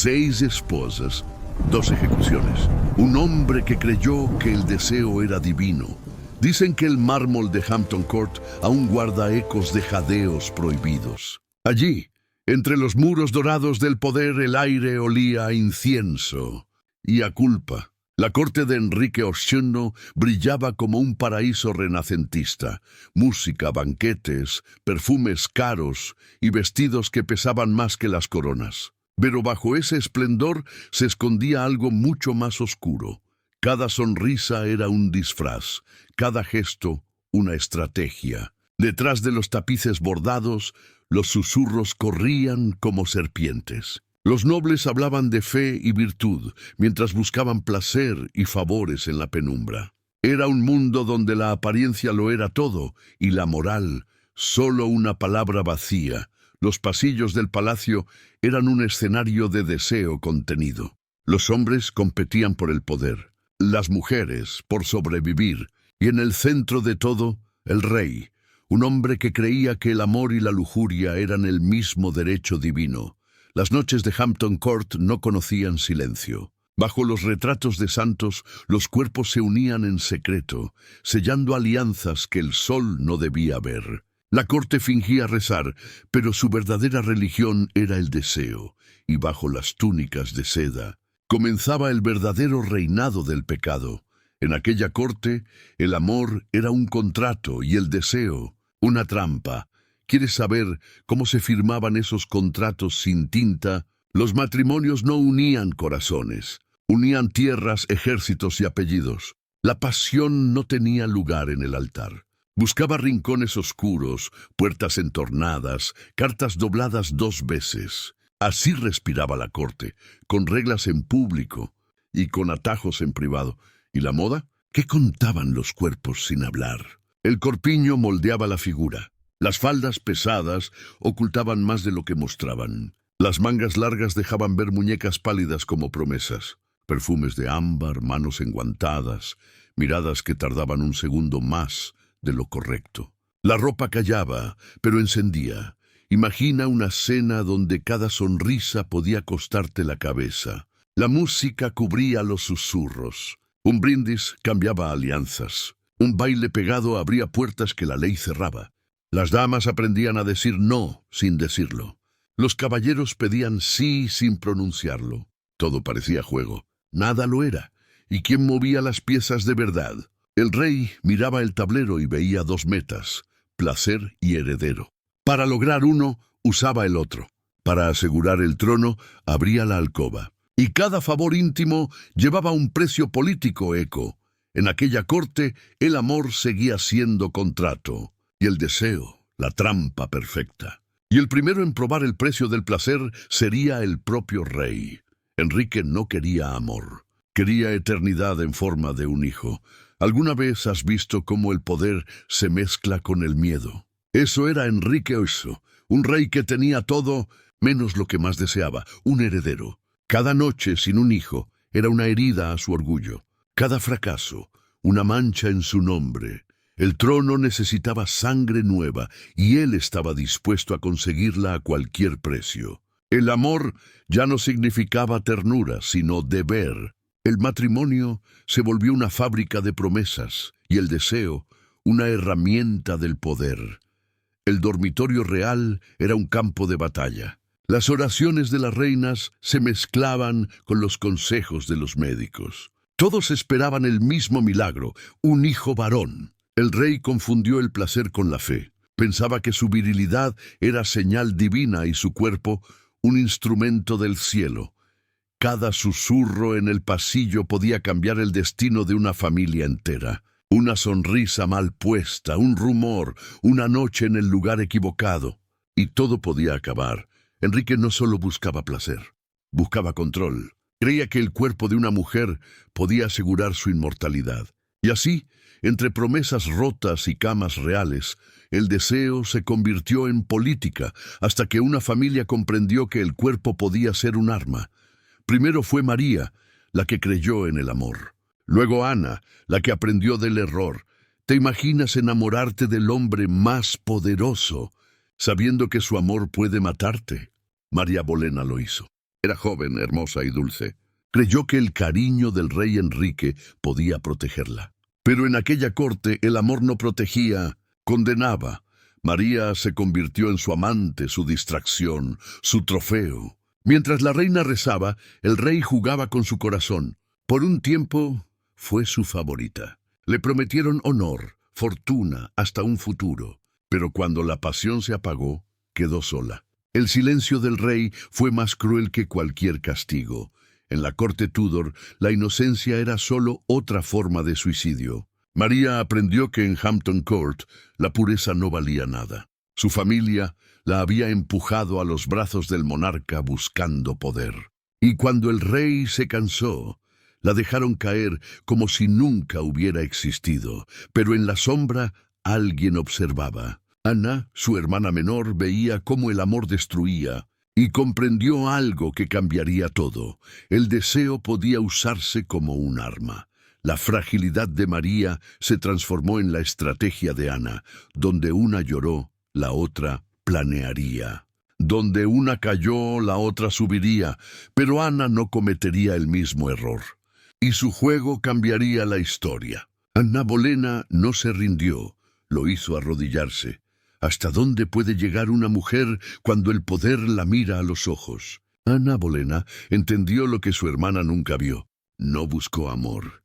6 esposas, 2 ejecuciones. Un hombre que creyó que el deseo era divino. Dicen que el mármol de Hampton Court aún guarda ecos de jadeos prohibidos. Allí, entre los muros dorados del poder, el aire olía a incienso y a culpa. La corte de Enrique VIII brillaba como un paraíso renacentista. Música, banquetes, perfumes caros y vestidos que pesaban más que las coronas. Pero bajo ese esplendor se escondía algo mucho más oscuro. Cada sonrisa era un disfraz, cada gesto una estrategia. Detrás de los tapices bordados, los susurros corrían como serpientes. Los nobles hablaban de fe y virtud, mientras buscaban placer y favores en la penumbra. Era un mundo donde la apariencia lo era todo, y la moral, solo una palabra vacía. Los pasillos del palacio eran un escenario de deseo contenido. Los hombres competían por el poder, las mujeres por sobrevivir, y en el centro de todo, el rey, un hombre que creía que el amor y la lujuria eran el mismo derecho divino. Las noches de Hampton Court no conocían silencio. Bajo los retratos de santos, los cuerpos se unían en secreto, sellando alianzas que el sol no debía ver. La corte fingía rezar, pero su verdadera religión era el deseo, y bajo las túnicas de seda comenzaba el verdadero reinado del pecado. En aquella corte, el amor era un contrato y el deseo una trampa. ¿Quieres saber cómo se firmaban esos contratos sin tinta? Los matrimonios no unían corazones, unían tierras, ejércitos y apellidos. La pasión no tenía lugar en el altar. Buscaba rincones oscuros, puertas entornadas, cartas dobladas 2 veces. Así respiraba la corte, con reglas en público y con atajos en privado. ¿Y la moda? ¿Qué contaban los cuerpos sin hablar? El corpiño moldeaba la figura. Las faldas pesadas ocultaban más de lo que mostraban. Las mangas largas dejaban ver muñecas pálidas como promesas. Perfumes de ámbar, manos enguantadas, miradas que tardaban un segundo más de lo correcto. La ropa callaba, pero encendía. Imagina una cena donde cada sonrisa podía costarte la cabeza. La música cubría los susurros. Un brindis cambiaba alianzas. Un baile pegado abría puertas que la ley cerraba. Las damas aprendían a decir no sin decirlo. Los caballeros pedían sí sin pronunciarlo. Todo parecía juego. Nada lo era. ¿Y quién movía las piezas de verdad? El rey miraba el tablero y veía 2 metas, placer y heredero. Para lograr uno, usaba el otro. Para asegurar el trono, abría la alcoba. Y cada favor íntimo llevaba un precio político eco. En aquella corte, el amor seguía siendo contrato. Y el deseo, la trampa perfecta. Y el primero en probar el precio del placer sería el propio rey. Enrique no quería amor. Quería eternidad en forma de un hijo. ¿Alguna vez has visto cómo el poder se mezcla con el miedo? Eso era Enrique VIII, un rey que tenía todo menos lo que más deseaba, un heredero. Cada noche sin un hijo era una herida a su orgullo. Cada fracaso, una mancha en su nombre. El trono necesitaba sangre nueva y él estaba dispuesto a conseguirla a cualquier precio. El amor ya no significaba ternura, sino deber. El matrimonio se volvió una fábrica de promesas y el deseo una herramienta del poder. El dormitorio real era un campo de batalla. Las oraciones de las reinas se mezclaban con los consejos de los médicos. Todos esperaban el mismo milagro, un hijo varón. El rey confundió el placer con la fe. Pensaba que su virilidad era señal divina y su cuerpo un instrumento del cielo. Cada susurro en el pasillo podía cambiar el destino de una familia entera. Una sonrisa mal puesta, un rumor, una noche en el lugar equivocado. Y todo podía acabar. Enrique no solo buscaba placer, buscaba control. Creía que el cuerpo de una mujer podía asegurar su inmortalidad. Y así, entre promesas rotas y camas reales, el deseo se convirtió en política, hasta que una familia comprendió que el cuerpo podía ser un arma. Primero fue María, la que creyó en el amor. Luego Ana, la que aprendió del error. ¿Te imaginas enamorarte del hombre más poderoso, sabiendo que su amor puede matarte? María Bolena lo hizo. Era joven, hermosa y dulce. Creyó que el cariño del rey Enrique podía protegerla. Pero en aquella corte el amor no protegía, condenaba. María se convirtió en su amante, su distracción, su trofeo. Mientras la reina rezaba, el rey jugaba con su corazón. Por un tiempo fue su favorita. Le prometieron honor, fortuna, hasta un futuro. Pero cuando la pasión se apagó, quedó sola. El silencio del rey fue más cruel que cualquier castigo. En la corte Tudor, la inocencia era solo otra forma de suicidio. María aprendió que en Hampton Court la pureza no valía nada. Su familia la había empujado a los brazos del monarca buscando poder. Y cuando el rey se cansó, la dejaron caer como si nunca hubiera existido. Pero en la sombra alguien observaba. Ana, su hermana menor, veía cómo el amor destruía y comprendió algo que cambiaría todo. El deseo podía usarse como un arma. La fragilidad de María se transformó en la estrategia de Ana. Donde una lloró, la otra planearía. Donde una cayó, la otra subiría. Pero Ana no cometería el mismo error. Y su juego cambiaría la historia. Ana Bolena no se rindió, lo hizo arrodillarse. ¿Hasta dónde puede llegar una mujer cuando el poder la mira a los ojos? Ana Bolena entendió lo que su hermana nunca vio. No buscó amor.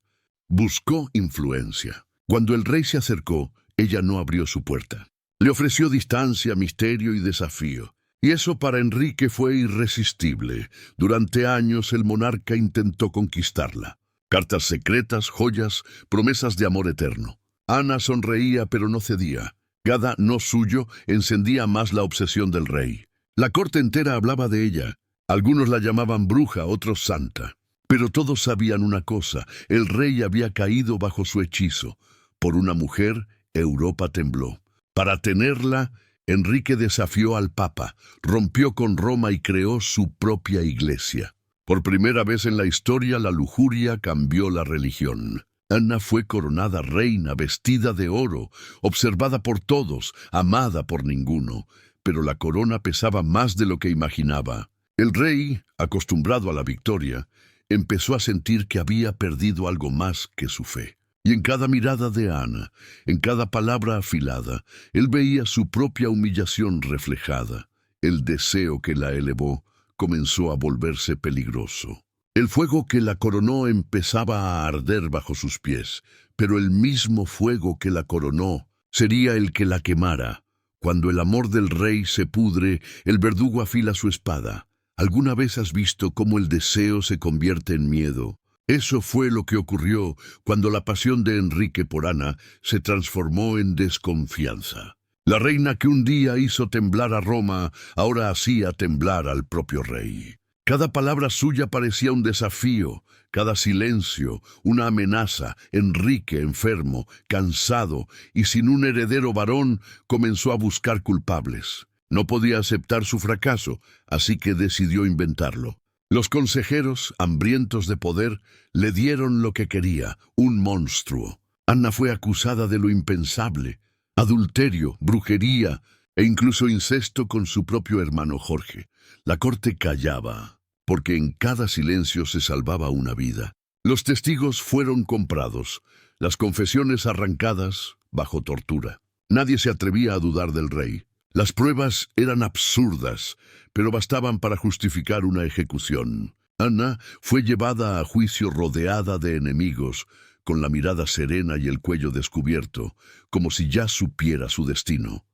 Buscó influencia. Cuando el rey se acercó, ella no abrió su puerta. Le ofreció distancia, misterio y desafío. Y eso para Enrique fue irresistible. Durante años el monarca intentó conquistarla. Cartas secretas, joyas, promesas de amor eterno. Ana sonreía pero no cedía. Cada no suyo encendía más la obsesión del rey. La corte entera hablaba de ella. Algunos la llamaban bruja, otros santa. Pero todos sabían una cosa: el rey había caído bajo su hechizo. Por una mujer, Europa tembló. Para tenerla, Enrique desafió al Papa, rompió con Roma y creó su propia iglesia. Por primera vez en la historia, la lujuria cambió la religión. Ana fue coronada reina, vestida de oro, observada por todos, amada por ninguno. Pero la corona pesaba más de lo que imaginaba. El rey, acostumbrado a la victoria, empezó a sentir que había perdido algo más que su fe. Y en cada mirada de Ana, en cada palabra afilada, él veía su propia humillación reflejada. El deseo que la elevó comenzó a volverse peligroso. El fuego que la coronó empezaba a arder bajo sus pies, pero el mismo fuego que la coronó sería el que la quemara. Cuando el amor del rey se pudre, el verdugo afila su espada. ¿Alguna vez has visto cómo el deseo se convierte en miedo? Eso fue lo que ocurrió cuando la pasión de Enrique por Ana se transformó en desconfianza. La reina que un día hizo temblar a Roma, ahora hacía temblar al propio rey. Cada palabra suya parecía un desafío, cada silencio una amenaza. Enrique, enfermo, cansado y sin un heredero varón, comenzó a buscar culpables. No podía aceptar su fracaso, así que decidió inventarlo. Los consejeros, hambrientos de poder, le dieron lo que quería, un monstruo. Ana fue acusada de lo impensable: adulterio, brujería e incluso incesto con su propio hermano Jorge. La corte callaba, porque en cada silencio se salvaba una vida. Los testigos fueron comprados, las confesiones arrancadas bajo tortura. Nadie se atrevía a dudar del rey. Las pruebas eran absurdas, pero bastaban para justificar una ejecución. Ana fue llevada a juicio rodeada de enemigos, con la mirada serena y el cuello descubierto, como si ya supiera su destino.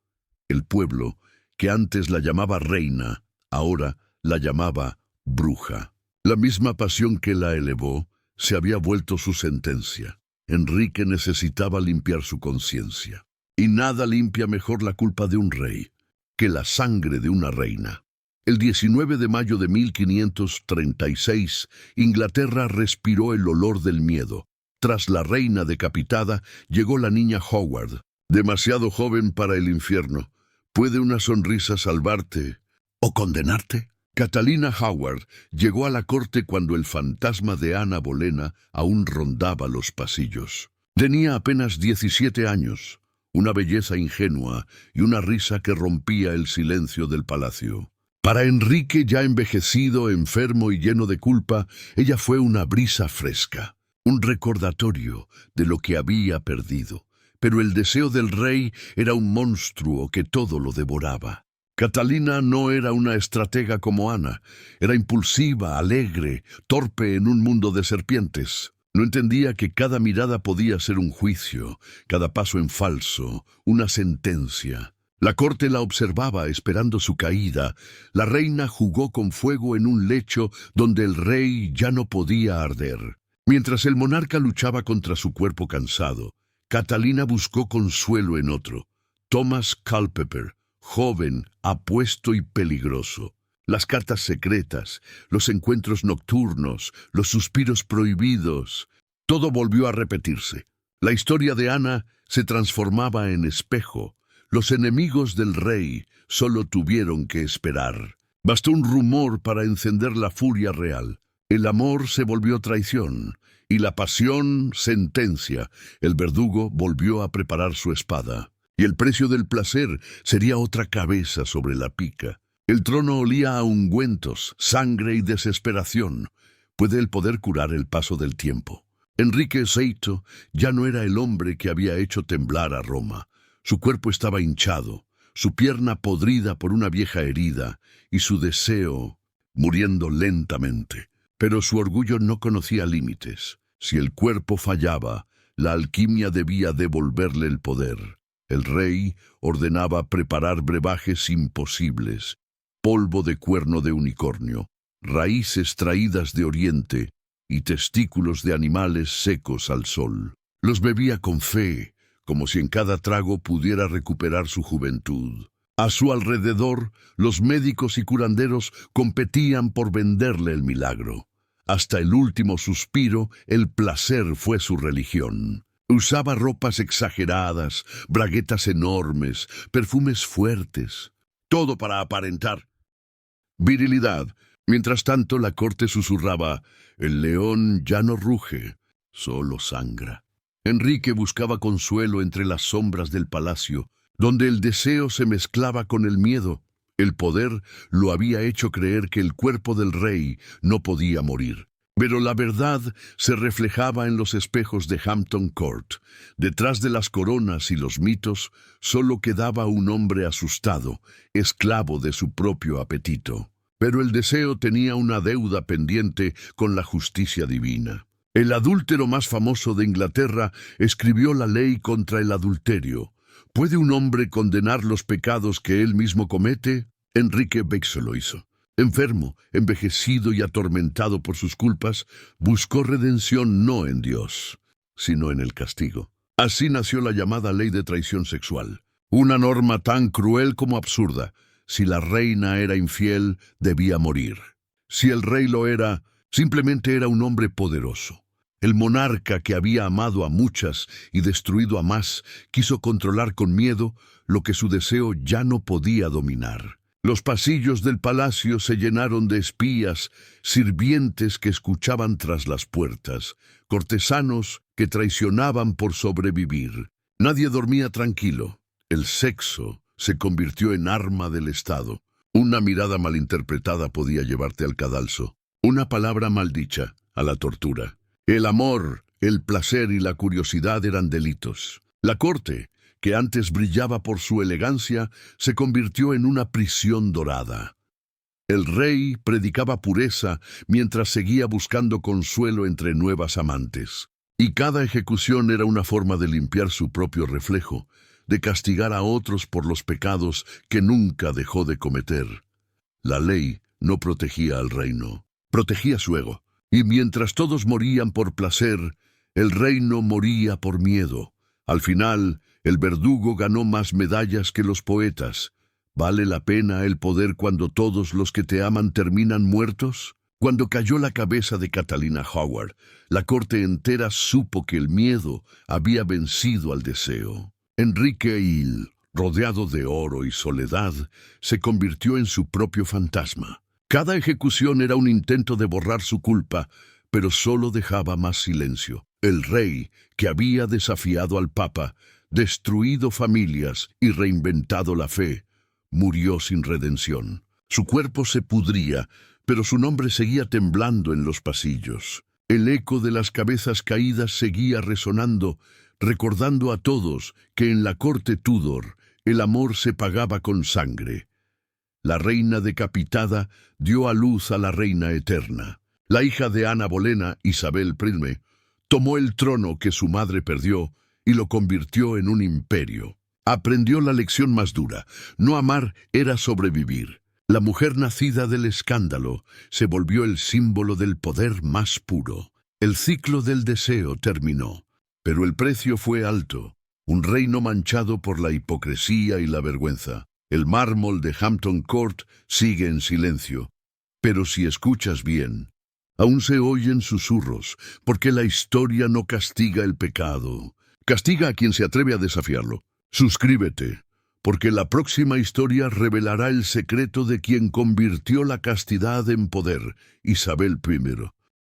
El pueblo, que antes la llamaba reina, ahora la llamaba bruja. La misma pasión que la elevó se había vuelto su sentencia. Enrique necesitaba limpiar su conciencia. Y nada limpia mejor la culpa de un rey que la sangre de una reina. El 19 de mayo de 1536, Inglaterra respiró el olor del miedo. Tras la reina decapitada, llegó la niña Howard, demasiado joven para el infierno. ¿Puede una sonrisa salvarte o condenarte? Catalina Howard llegó a la corte cuando el fantasma de Ana Bolena aún rondaba los pasillos. Tenía apenas 17 años, una belleza ingenua y una risa que rompía el silencio del palacio. Para Enrique, ya envejecido, enfermo y lleno de culpa, ella fue una brisa fresca, un recordatorio de lo que había perdido. Pero el deseo del rey era un monstruo que todo lo devoraba. Catalina no era una estratega como Ana. Era impulsiva, alegre, torpe en un mundo de serpientes. No entendía que cada mirada podía ser un juicio, cada paso en falso, una sentencia. La corte la observaba esperando su caída. La reina jugó con fuego en un lecho donde el rey ya no podía arder. Mientras el monarca luchaba contra su cuerpo cansado, Catalina buscó consuelo en otro, Thomas Culpeper, joven, apuesto y peligroso. Las cartas secretas, los encuentros nocturnos, los suspiros prohibidos, todo volvió a repetirse. La historia de Ana se transformaba en espejo. Los enemigos del rey solo tuvieron que esperar. Bastó un rumor para encender la furia real. El amor se volvió traición, y la pasión sentencia. El verdugo volvió a preparar su espada, y el precio del placer sería otra cabeza sobre la pica. El trono olía a ungüentos, sangre y desesperación. ¿Puede el poder curar el paso del tiempo? Enrique VI ya no era el hombre que había hecho temblar a Roma. Su cuerpo estaba hinchado, su pierna podrida por una vieja herida, y su deseo muriendo lentamente. Pero su orgullo no conocía límites. Si el cuerpo fallaba, la alquimia debía devolverle el poder. El rey ordenaba preparar brebajes imposibles, polvo de cuerno de unicornio, raíces traídas de oriente y testículos de animales secos al sol. Los bebía con fe, como si en cada trago pudiera recuperar su juventud. A su alrededor, los médicos y curanderos competían por venderle el milagro. Hasta el último suspiro, el placer fue su religión. Usaba ropas exageradas, braguetas enormes, perfumes fuertes, todo para aparentar virilidad. Mientras tanto, la corte susurraba: «El león ya no ruge, solo sangra». Enrique buscaba consuelo entre las sombras del palacio, donde el deseo se mezclaba con el miedo. El poder lo había hecho creer que el cuerpo del rey no podía morir. Pero la verdad se reflejaba en los espejos de Hampton Court. Detrás de las coronas y los mitos, solo quedaba un hombre asustado, esclavo de su propio apetito. Pero el deseo tenía una deuda pendiente con la justicia divina. El adúltero más famoso de Inglaterra escribió la ley contra el adulterio. ¿Puede un hombre condenar los pecados que él mismo comete? Enrique VI lo hizo. Enfermo, envejecido y atormentado por sus culpas, buscó redención no en Dios, sino en el castigo. Así nació la llamada ley de traición sexual, una norma tan cruel como absurda. Si la reina era infiel, debía morir. Si el rey lo era, simplemente era un hombre poderoso. El monarca que había amado a muchas y destruido a más, quiso controlar con miedo lo que su deseo ya no podía dominar. Los pasillos del palacio se llenaron de espías, sirvientes que escuchaban tras las puertas, cortesanos que traicionaban por sobrevivir. Nadie dormía tranquilo. El sexo se convirtió en arma del Estado. Una mirada malinterpretada podía llevarte al cadalso. Una palabra maldicha, a la tortura. El amor, el placer y la curiosidad eran delitos. La corte, que antes brillaba por su elegancia, se convirtió en una prisión dorada. El rey predicaba pureza mientras seguía buscando consuelo entre nuevas amantes. Y cada ejecución era una forma de limpiar su propio reflejo, de castigar a otros por los pecados que nunca dejó de cometer. La ley no protegía al reino, protegía su ego. Y mientras todos morían por placer, el reino moría por miedo. Al final, el verdugo ganó más medallas que los poetas. ¿Vale la pena el poder cuando todos los que te aman terminan muertos? Cuando cayó la cabeza de Catalina Howard, la corte entera supo que el miedo había vencido al deseo. Enrique Hill, rodeado de oro y soledad, se convirtió en su propio fantasma. Cada ejecución era un intento de borrar su culpa, pero solo dejaba más silencio. El rey, que había desafiado al papa, destruido familias y reinventado la fe, murió sin redención. Su cuerpo se pudría, pero su nombre seguía temblando en los pasillos. El eco de las cabezas caídas seguía resonando, recordando a todos que en la corte Tudor el amor se pagaba con sangre. La reina decapitada dio a luz a la reina eterna. La hija de Ana Bolena, Isabel I, tomó el trono que su madre perdió y lo convirtió en un imperio. Aprendió la lección más dura: no amar era sobrevivir. La mujer nacida del escándalo se volvió el símbolo del poder más puro. El ciclo del deseo terminó, pero el precio fue alto. Un reino manchado por la hipocresía y la vergüenza. El mármol de Hampton Court sigue en silencio, pero si escuchas bien, aún se oyen susurros, porque la historia no castiga el pecado. Castiga a quien se atreve a desafiarlo. Suscríbete, porque la próxima historia revelará el secreto de quien convirtió la castidad en poder, Isabel I.